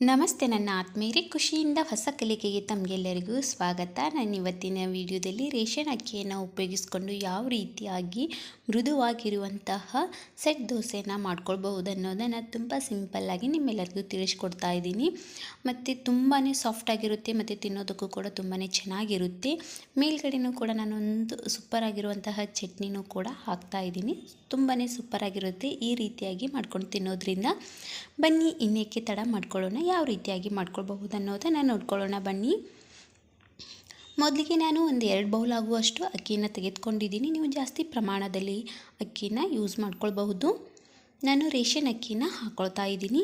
ನಮಸ್ತೆ ನನ್ನ ಆತ್ಮೀಯರೇ, ಖುಷಿಯಿಂದ ಹೊಸ ಕಲಿಕೆಗೆ ತಮಗೆಲ್ಲರಿಗೂ ಸ್ವಾಗತ. ನಾನು ಇವತ್ತಿನ ವಿಡಿಯೋದಲ್ಲಿ ರೇಷನ್ ಅಕ್ಕಿಯನ್ನು ಉಪಯೋಗಿಸ್ಕೊಂಡು ಯಾವ ರೀತಿಯಾಗಿ ಮೃದುವಾಗಿರುವಂತಹ ಸೆಟ್ ದೋಸೆನ ಮಾಡ್ಕೊಳ್ಬಹುದು ಅನ್ನೋದನ್ನು ತುಂಬ ಸಿಂಪಲ್ಲಾಗಿ ನಿಮ್ಮೆಲ್ಲರಿಗೂ ತಿಳಿಸ್ಕೊಡ್ತಾ ಇದ್ದೀನಿ. ಮತ್ತು ತುಂಬಾ ಸಾಫ್ಟಾಗಿರುತ್ತೆ ಮತ್ತು ತಿನ್ನೋದಕ್ಕೂ ಕೂಡ ತುಂಬಾ ಚೆನ್ನಾಗಿರುತ್ತೆ. ಮೇಲ್ಗಡೆನೂ ಕೂಡ ನಾನೊಂದು ಸೂಪರಾಗಿರುವಂತಹ ಚಟ್ನಿನೂ ಕೂಡ ಹಾಕ್ತಾ ಇದ್ದೀನಿ. ತುಂಬಾ ಸೂಪರಾಗಿರುತ್ತೆ. ಈ ರೀತಿಯಾಗಿ ಮಾಡ್ಕೊಂಡು ತಿನ್ನೋದ್ರಿಂದ ಬನ್ನಿ ಇನ್ನೇಕೆ ತಡ ಮಾಡ್ಕೊಳ್ಳೋಣ, ಯಾವ ರೀತಿಯಾಗಿ ಮಾಡ್ಕೊಳ್ಬಹುದು ಅನ್ನೋದನ್ನು ನೋಡ್ಕೊಳ್ಳೋಣ ಬನ್ನಿ. ಮೊದಲಿಗೆ ನಾನು ಒಂದು 2 ಬೌಲ್ ಆಗುವಷ್ಟು ಅಕ್ಕಿನ ತೆಗೆದುಕೊಂಡಿದ್ದೀನಿ. ನೀವು ಜಾಸ್ತಿ ಪ್ರಮಾಣದಲ್ಲಿ ಅಕ್ಕಿನ ಯೂಸ್ ಮಾಡ್ಕೊಳ್ಬಹುದು. ನಾನು ರೇಷನ್ ಅಕ್ಕಿನ ಹಾಕ್ಕೊಳ್ತಾ ಇದ್ದೀನಿ.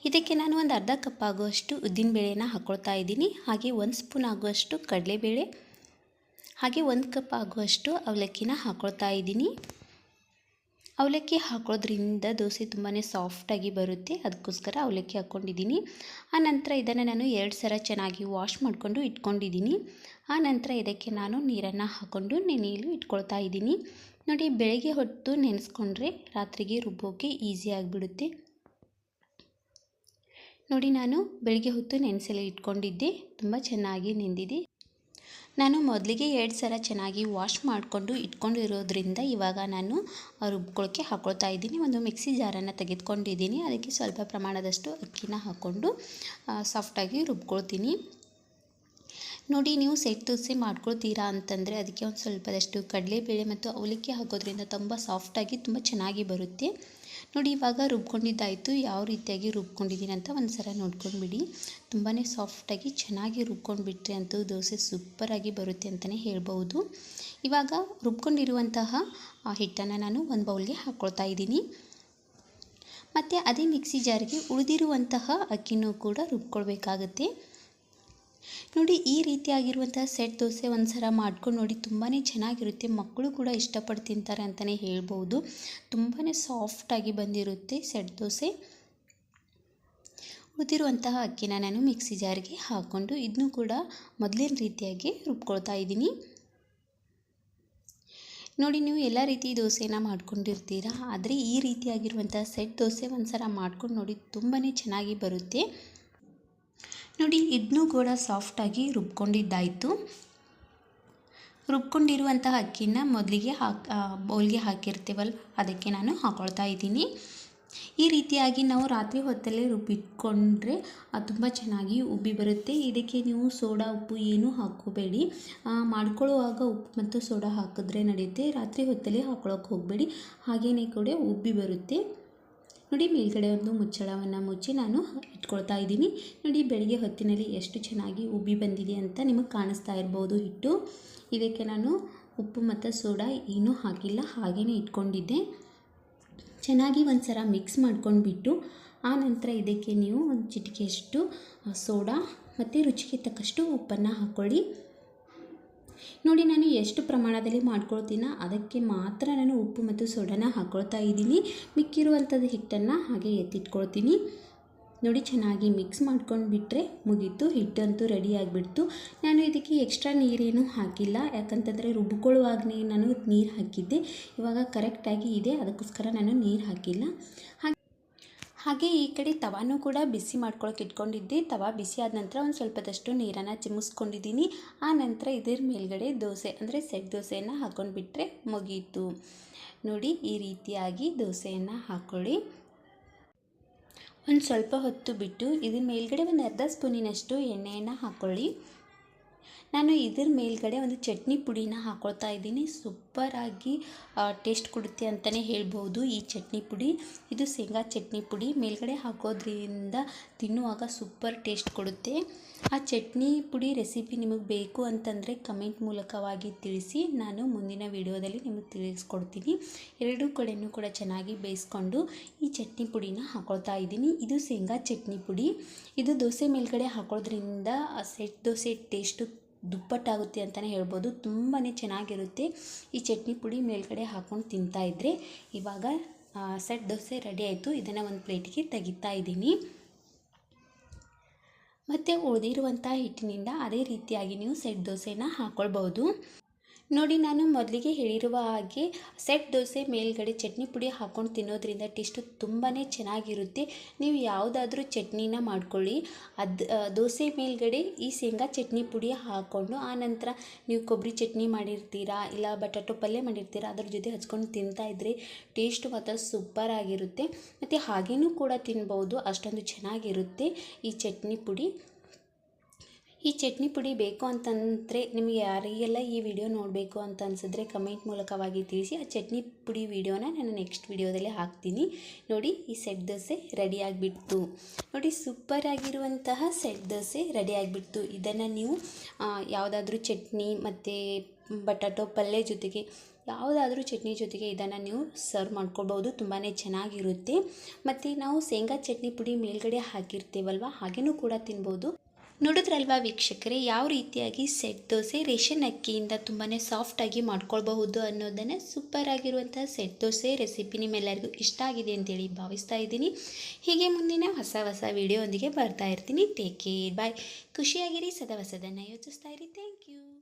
ಇದಕ್ಕೆ ನಾನು ಒಂದು ಅರ್ಧ ಕಪ್ ಆಗುವಷ್ಟು ಉದ್ದಿನಬೇಳೆನ ಹಾಕ್ಕೊಳ್ತಾ ಇದ್ದೀನಿ. ಹಾಗೆ 1 ಸ್ಪೂನ್ ಆಗುವಷ್ಟು ಕಡಲೆಬೇಳೆ, ಹಾಗೆ 1 ಕಪ್ ಆಗುವಷ್ಟು ಅವಲಕ್ಕಿನ ಹಾಕ್ಕೊಳ್ತಾ ಇದ್ದೀನಿ. ಅವಲಕ್ಕಿ ಹಾಕೋದ್ರಿಂದ ದೋಸೆ ತುಂಬಾ ಸಾಫ್ಟಾಗಿ ಬರುತ್ತೆ, ಅದಕ್ಕೋಸ್ಕರ ಅವಲಕ್ಕಿ ಹಾಕ್ಕೊಂಡಿದ್ದೀನಿ. ಆನಂತರ ಇದನ್ನು ನಾನು 2 ಸಲ ಚೆನ್ನಾಗಿ ವಾಶ್ ಮಾಡಿಕೊಂಡು ಇಟ್ಕೊಂಡಿದ್ದೀನಿ. ಆನಂತರ ಇದಕ್ಕೆ ನಾನು ನೀರನ್ನು ಹಾಕ್ಕೊಂಡು ನೆನೆಯಲು ಇಟ್ಕೊಳ್ತಾ ಇದ್ದೀನಿ. ನೋಡಿ, ಬೆಳಗ್ಗೆ ಹೊತ್ತು ನೆನೆಸ್ಕೊಂಡ್ರೆ ರಾತ್ರಿಗೆ ರುಬ್ಬೋಕ್ಕೆ ಈಸಿ ಆಗಿಬಿಡುತ್ತೆ. ನೋಡಿ, ನಾನು ಬೆಳಗ್ಗೆ ಹೊತ್ತು ನೆನೆಸಲು ಇಟ್ಕೊಂಡಿದ್ದೆ, ತುಂಬ ಚೆನ್ನಾಗಿ ನೆಂದಿದೆ. ನಾನು ಮೊದಲಿಗೆ 2 ಸಲ ಚೆನ್ನಾಗಿ ವಾಶ್ ಮಾಡಿಕೊಂಡು ಇಟ್ಕೊಂಡಿರೋದ್ರಿಂದ ಇವಾಗ ನಾನು ರುಬ್ಕೊಳ್ಳೋಕ್ಕೆ ಹಾಕ್ಕೊಳ್ತಾ ಇದ್ದೀನಿ. ಒಂದು ಮಿಕ್ಸಿ ಜಾರನ್ನು ತೆಗೆದುಕೊಂಡಿದ್ದೀನಿ. ಅದಕ್ಕೆ ಸ್ವಲ್ಪ ಪ್ರಮಾಣದಷ್ಟು ಅಕ್ಕಿನ ಹಾಕ್ಕೊಂಡು ಸಾಫ್ಟಾಗಿ ರುಬ್ಕೊಳ್ತೀನಿ. ನೋಡಿ, ನೀವು ಸೆಟ್ ದೋಸೆ ಮಾಡ್ಕೊಳ್ತೀರಾ ಅಂತಂದರೆ ಅದಕ್ಕೆ ಒಂದು ಸ್ವಲ್ಪದಷ್ಟು ಕಡಲೆಬೇಳೆ ಮತ್ತು ಅವಲಕ್ಕಿ ಹಾಕೋದ್ರಿಂದ ತುಂಬ ಸಾಫ್ಟಾಗಿ ತುಂಬ ಚೆನ್ನಾಗಿ ಬರುತ್ತೆ. ನೋಡಿ, ಇವಾಗ ರುಬ್ಕೊಂಡಿದ್ದಾಯಿತು. ಯಾವ ರೀತಿಯಾಗಿ ರುಬ್ಕೊಂಡಿದ್ದೀನಿ ಅಂತ ಒಂದು ಸಲ ನೋಡ್ಕೊಂಡ್ಬಿಡಿ. ತುಂಬಾ ಸಾಫ್ಟಾಗಿ ಚೆನ್ನಾಗಿ ರುಬ್ಕೊಂಡ್ಬಿಟ್ರೆ ಅಂತೂ ದೋಸೆ ಸೂಪರಾಗಿ ಬರುತ್ತೆ ಅಂತಲೇ ಹೇಳ್ಬೋದು. ಇವಾಗ ರುಬ್ಕೊಂಡಿರುವಂತಹ ಹಿಟ್ಟನ್ನು ನಾನು ಒಂದು ಬೌಲ್ಗೆ ಹಾಕ್ಕೊಳ್ತಾ ಇದ್ದೀನಿ. ಮತ್ತು ಅದೇ ಮಿಕ್ಸಿ ಜಾರಿಗೆ ಉಳಿದಿರುವಂತಹ ಅಕ್ಕಿನೂ ಕೂಡ ರುಬ್ಕೊಳ್ಬೇಕಾಗುತ್ತೆ. ನೋಡಿ, ಈ ರೀತಿಯಾಗಿರುವಂತಹ ಸೆಟ್ ದೋಸೆ ಒಂದು ಸಲ ಮಾಡ್ಕೊಂಡು ನೋಡಿ, ತುಂಬಾ ಚೆನ್ನಾಗಿರುತ್ತೆ. ಮಕ್ಕಳು ಕೂಡ ಇಷ್ಟಪಟ್ಟು ತಿಂತಾರೆ ಅಂತಲೇ ಹೇಳ್ಬೋದು. ತುಂಬಾ ಸಾಫ್ಟಾಗಿ ಬಂದಿರುತ್ತೆ ಸೆಟ್ ದೋಸೆ. ಉಳಿದಿರುವಂತಹ ಅಕ್ಕಿನ ನಾನು ಮಿಕ್ಸಿ ಜಾರಿಗೆ ಹಾಕ್ಕೊಂಡು ಇದನ್ನು ಕೂಡ ಮೊದಲಿನ ರೀತಿಯಾಗಿ ರುಬ್ಕೊಳ್ತಾ ಇದ್ದೀನಿ. ನೋಡಿ, ನೀವು ಎಲ್ಲ ರೀತಿ ದೋಸೆನ ಮಾಡ್ಕೊಂಡಿರ್ತೀರಾ, ಆದರೆ ಈ ರೀತಿಯಾಗಿರುವಂತಹ ಸೆಟ್ ದೋಸೆ ಒಂದು ಸಲ ಮಾಡ್ಕೊಂಡು ನೋಡಿ, ತುಂಬಾ ಚೆನ್ನಾಗಿ ಬರುತ್ತೆ. ನೋಡಿ, ಇದನ್ನೂ ಕೂಡ ಸಾಫ್ಟಾಗಿ ರುಬ್ಕೊಂಡಿದ್ದಾಯಿತು. ರುಬ್ಕೊಂಡಿರುವಂತಹ ಅಕ್ಕಿನ ಮೊದಲಿಗೆ ಬೌಲ್ಗೆ ಹಾಕಿರ್ತೀವಲ್ವ, ಅದಕ್ಕೆ ನಾನು ಹಾಕ್ಕೊಳ್ತಾ ಇದ್ದೀನಿ. ಈ ರೀತಿಯಾಗಿ ನಾವು ರಾತ್ರಿ ಹೊತ್ತಲ್ಲೇ ರುಬ್ಬಿಟ್ಕೊಂಡ್ರೆ ತುಂಬ ಚೆನ್ನಾಗಿ ಉಬ್ಬಿ ಬರುತ್ತೆ. ಇದಕ್ಕೆ ನೀವು ಸೋಡಾ ಉಪ್ಪು ಏನೂ ಹಾಕ್ಕೋಬೇಡಿ. ಮಾಡ್ಕೊಳ್ಳುವಾಗ ಉಪ್ಪು ಮತ್ತು ಸೋಡಾ ಹಾಕಿದ್ರೆ ನಡೆಯುತ್ತೆ. ರಾತ್ರಿ ಹೊತ್ತಲ್ಲೇ ಹಾಕ್ಕೊಳ್ಳೋಕೆ ಹೋಗಬೇಡಿ, ಹಾಗೆಯೇ ಕೂಡ ಉಬ್ಬಿ ಬರುತ್ತೆ. ನೋಡಿ, ಮೇಲ್ಗಡೆ ಒಂದು ಮುಚ್ಚಳವನ್ನು ಮುಚ್ಚಿ ನಾನು ಇಟ್ಕೊಳ್ತಾ ಇದ್ದೀನಿ. ನೋಡಿ, ಬೆಳಗ್ಗೆ ಹೊತ್ತಿನಲ್ಲಿ ಎಷ್ಟು ಚೆನ್ನಾಗಿ ಉಬ್ಬಿ ಬಂದಿದೆ ಅಂತ ನಿಮಗೆ ಕಾಣಿಸ್ತಾ ಇರ್ಬೋದು ಹಿಟ್ಟು. ಇದಕ್ಕೆ ನಾನು ಉಪ್ಪು ಮತ್ತು ಸೋಡಾ ಏನೂ ಹಾಕಿಲ್ಲ, ಹಾಗೆಯೇ ಇಟ್ಕೊಂಡಿದ್ದೆ. ಚೆನ್ನಾಗಿ ಒಂದು ಸಲ ಮಿಕ್ಸ್ ಮಾಡ್ಕೊಂಡ್ಬಿಟ್ಟು ಆನಂತರ ಇದಕ್ಕೆ ನೀವು ಒಂದು ಚಿಟಿಕೆಯಷ್ಟು ಸೋಡಾ ಮತ್ತು ರುಚಿಗೆ ತಕ್ಕಷ್ಟು ಉಪ್ಪನ್ನು ಹಾಕ್ಕೊಳ್ಳಿ. ನೋಡಿ, ನಾನು ಎಷ್ಟು ಪ್ರಮಾಣದಲ್ಲಿ ಮಾಡ್ಕೊಳ್ತೀನೋ ಅದಕ್ಕೆ ಮಾತ್ರ ನಾನು ಉಪ್ಪು ಮತ್ತು ಸೋಡಾನ ಹಾಕ್ಕೊಳ್ತಾ ಇದ್ದೀನಿ. ಮಿಕ್ಕಿರುವಂಥದ್ದು ಹಿಟ್ಟನ್ನು ಹಾಗೆ ಎತ್ತಿಟ್ಕೊಳ್ತೀನಿ. ನೋಡಿ, ಚೆನ್ನಾಗಿ ಮಿಕ್ಸ್ ಮಾಡ್ಕೊಂಡು ಬಿಟ್ಟರೆ ಮುಗೀತು, ಹಿಟ್ಟಂತೂ ರೆಡಿ ಆಗಿಬಿಡ್ತು. ನಾನು ಇದಕ್ಕೆ ಎಕ್ಸ್ಟ್ರಾ ನೀರೇನು ಹಾಕಿಲ್ಲ, ಯಾಕಂತಂದರೆ ರುಬ್ಕೊಳ್ಳುವಾಗಲೇ ನಾನು ನೀರು ಹಾಕಿದ್ದೆ. ಇವಾಗ ಕರೆಕ್ಟಾಗಿ ಇದೆ, ಅದಕ್ಕೋಸ್ಕರ ನಾನು ನೀರು ಹಾಕಿಲ್ಲ. ಹಾಗೆ ಈ ಕಡೆ ತವಾನೂ ಕೂಡ ಬಿಸಿ ಮಾಡ್ಕೊಳಕ್ಕೆ ಇಟ್ಕೊಂಡಿದ್ದೆ. ತವಾ ಬಿಸಿ ಆದ ನಂತರ ಒಂದು ಸ್ವಲ್ಪದಷ್ಟು ನೀರನ್ನು ಚಿಮ್ಮಿಸ್ಕೊಂಡಿದ್ದೀನಿ. ಆ ನಂತರ ಇದರ ಮೇಲ್ಗಡೆ ದೋಸೆ ಅಂದರೆ ಸೆಟ್ ದೋಸೆಯನ್ನು ಹಾಕ್ಕೊಂಡ್ಬಿಟ್ರೆ ಮುಗೀತು. ನೋಡಿ, ಈ ರೀತಿಯಾಗಿ ದೋಸೆಯನ್ನು ಹಾಕ್ಕೊಳ್ಳಿ. ಒಂದು ಸ್ವಲ್ಪ ಹೊತ್ತು ಬಿಟ್ಟು ಇದ್ರ ಮೇಲ್ಗಡೆ ಒಂದು ಅರ್ಧ ಸ್ಪೂನಿನಷ್ಟು ಎಣ್ಣೆಯನ್ನು ಹಾಕ್ಕೊಳ್ಳಿ. ನಾನು ಇದ್ರ ಮೇಲ್ಗಡೆ ಒಂದು ಚಟ್ನಿ ಪುಡಿನ ಹಾಕ್ಕೊಳ್ತಾ ಇದ್ದೀನಿ. ಸೂಪರಾಗಿ ಟೇಸ್ಟ್ ಕೊಡುತ್ತೆ ಅಂತಲೇ ಹೇಳ್ಬೋದು ಈ ಚಟ್ನಿ ಪುಡಿ. ಇದು ಶೇಂಗಾ ಚಟ್ನಿ ಪುಡಿ. ಮೇಲ್ಗಡೆ ಹಾಕೋದ್ರಿಂದ ತಿನ್ನುವಾಗ ಸೂಪರ್ ಟೇಸ್ಟ್ ಕೊಡುತ್ತೆ. ಆ ಚಟ್ನಿ ಪುಡಿ ರೆಸಿಪಿ ನಿಮಗೆ ಬೇಕು ಅಂತಂದರೆ ಕಮೆಂಟ್ ಮೂಲಕವಾಗಿ ತಿಳಿಸಿ, ನಾನು ಮುಂದಿನ ವಿಡಿಯೋದಲ್ಲಿ ನಿಮಗೆ ತಿಳಿಸ್ಕೊಡ್ತೀನಿ. ಎರಡೂ ಕಡೆಯೂ ಕೂಡ ಚೆನ್ನಾಗಿ ಬೇಯಿಸ್ಕೊಂಡು ಈ ಚಟ್ನಿ ಪುಡಿನ ಹಾಕ್ಕೊಳ್ತಾ ಇದ್ದೀನಿ. ಇದು ಶೇಂಗಾ ಚಟ್ನಿ ಪುಡಿ. ಇದು ದೋಸೆ ಮೇಲ್ಗಡೆ ಹಾಕೋದ್ರಿಂದ ಸೆಟ್ ದೋಸೆ ಟೇಸ್ಟು ದುಪ್ಪಟ್ಟಾಗುತ್ತೆ ಅಂತಲೇ ಹೇಳ್ಬೋದು. ತುಂಬಾ ಚೆನ್ನಾಗಿರುತ್ತೆ ಈ ಚಟ್ನಿ ಪುಡಿ ಮೇಲ್ಗಡೆ ಹಾಕ್ಕೊಂಡು ತಿಂತಾಯಿದ್ರೆ. ಇವಾಗ ಸೆಟ್ ದೋಸೆ ರೆಡಿ ಆಯಿತು. ಇದನ್ನು ಒಂದು ಪ್ಲೇಟಿಗೆ ತೆಗಿತಾ ಇದ್ದೀನಿ. ಮತ್ತು ಉಳಿದಿರುವಂಥ ಹಿಟ್ಟಿನಿಂದ ಅದೇ ರೀತಿಯಾಗಿ ನೀವು ಸೆಟ್ ದೋಸೆನ ಹಾಕ್ಕೊಳ್ಬೋದು. ನೋಡಿ, ನಾನು ಮೊದಲಿಗೆ ಹೇಳಿರುವ ಹಾಗೆ ಸೆಟ್ ದೋಸೆ ಮೇಲ್ಗಡೆ ಚಟ್ನಿ ಪುಡಿ ಹಾಕ್ಕೊಂಡು ತಿನ್ನೋದ್ರಿಂದ ಟೇಸ್ಟು ತುಂಬಾ ಚೆನ್ನಾಗಿರುತ್ತೆ. ನೀವು ಯಾವುದಾದ್ರೂ ಚಟ್ನಿನ ಮಾಡ್ಕೊಳ್ಳಿ, ದೋಸೆ ಮೇಲ್ಗಡೆ ಈ ಶೇಂಗಾ ಚಟ್ನಿ ಪುಡಿ ಹಾಕ್ಕೊಂಡು ಆನಂತರ ನೀವು ಕೊಬ್ಬರಿ ಚಟ್ನಿ ಮಾಡಿರ್ತೀರಾ ಇಲ್ಲ ಬಟಾಟೊ ಪಲ್ಯ ಮಾಡಿರ್ತೀರಾ, ಅದ್ರ ಜೊತೆ ಹಚ್ಕೊಂಡು ತಿಂತಾಯಿದ್ರೆ ಟೇಸ್ಟ್ ಮಾತ್ರ ಸೂಪರ್ ಆಗಿರುತ್ತೆ. ಮತ್ತು ಹಾಗೇನೂ ಕೂಡ ತಿನ್ಬೋದು, ಅಷ್ಟೊಂದು ಚೆನ್ನಾಗಿರುತ್ತೆ ಈ ಚಟ್ನಿ ಪುಡಿ. ಈ ಚಟ್ನಿ ಪುಡಿ ಬೇಕು ಅಂತಂದರೆ ನಿಮಗೆ ಯಾರಿಗೆಲ್ಲ ಈ ವಿಡಿಯೋ ನೋಡಬೇಕು ಅಂತ ಅನಿಸಿದ್ರೆ ಕಮೆಂಟ್ ಮೂಲಕವಾಗಿ ತಿಳಿಸಿ. ಆ ಚಟ್ನಿ ಪುಡಿ ವಿಡಿಯೋನ ನಾನು ನೆಕ್ಸ್ಟ್ ವಿಡಿಯೋದಲ್ಲಿ ಹಾಕ್ತೀನಿ. ನೋಡಿ, ಈ ಸೆಟ್ ದೋಸೆ ರೆಡಿ ಆಗಿಬಿಡ್ತು. ನೋಡಿ, ಸೂಪರ್ ಆಗಿರುವಂತಹ ಸೆಟ್ ದೋಸೆ ರೆಡಿ ಆಗಿಬಿಡ್ತು. ಇದನ್ನು ನೀವು ಯಾವುದಾದ್ರೂ ಚಟ್ನಿ ಮತ್ತು ಬಟಾಟೊ ಪಲ್ಯ ಜೊತೆಗೆ ಯಾವುದಾದ್ರೂ ಚಟ್ನಿ ಜೊತೆಗೆ ಇದನ್ನು ನೀವು ಸರ್ವ್ ಮಾಡ್ಕೊಳ್ಬೋದು, ತುಂಬಾ ಚೆನ್ನಾಗಿರುತ್ತೆ. ಮತ್ತು ನಾವು ಶೇಂಗಾ ಚಟ್ನಿ ಪುಡಿ ಮೇಲ್ಗಡೆ ಹಾಕಿರ್ತೀವಲ್ವ, ಹಾಗೇನೂ ಕೂಡ ತಿನ್ಬೋದು. ನೋಡಿದ್ರಲ್ವಾ ವೀಕ್ಷಕರೇ, ಯಾವ ರೀತಿಯಾಗಿ ಸೆಟ್ ದೋಸೆ ರೇಷನ್ ಅಕ್ಕಿಯಿಂದ ತುಂಬಾ ಸಾಫ್ಟಾಗಿ ಮಾಡ್ಕೊಳ್ಬಹುದು ಅನ್ನೋದನ್ನು. ಸೂಪರ್ ಆಗಿರುವಂಥ ಸೆಟ್ ದೋಸೆ ರೆಸಿಪಿ ನಿಮ್ಮೆಲ್ಲರಿಗೂ ಇಷ್ಟ ಆಗಿದೆ ಅಂತೇಳಿ ಭಾವಿಸ್ತಾ ಇದ್ದೀನಿ. ಹೀಗೆ ಮುಂದಿನ ಹೊಸ ವಿಡಿಯೋ ಒಂದಿಗೆ ಬರ್ತಾ ಇರ್ತೀನಿ. ಟೇಕ್ ಕೇರ್, ಬಾಯ್. ಖುಷಿಯಾಗಿರಿ, ಸದಾ ಹೊಸದನ್ನು ಯೋಚಿಸ್ತಾ ಇರಿ. Thank you.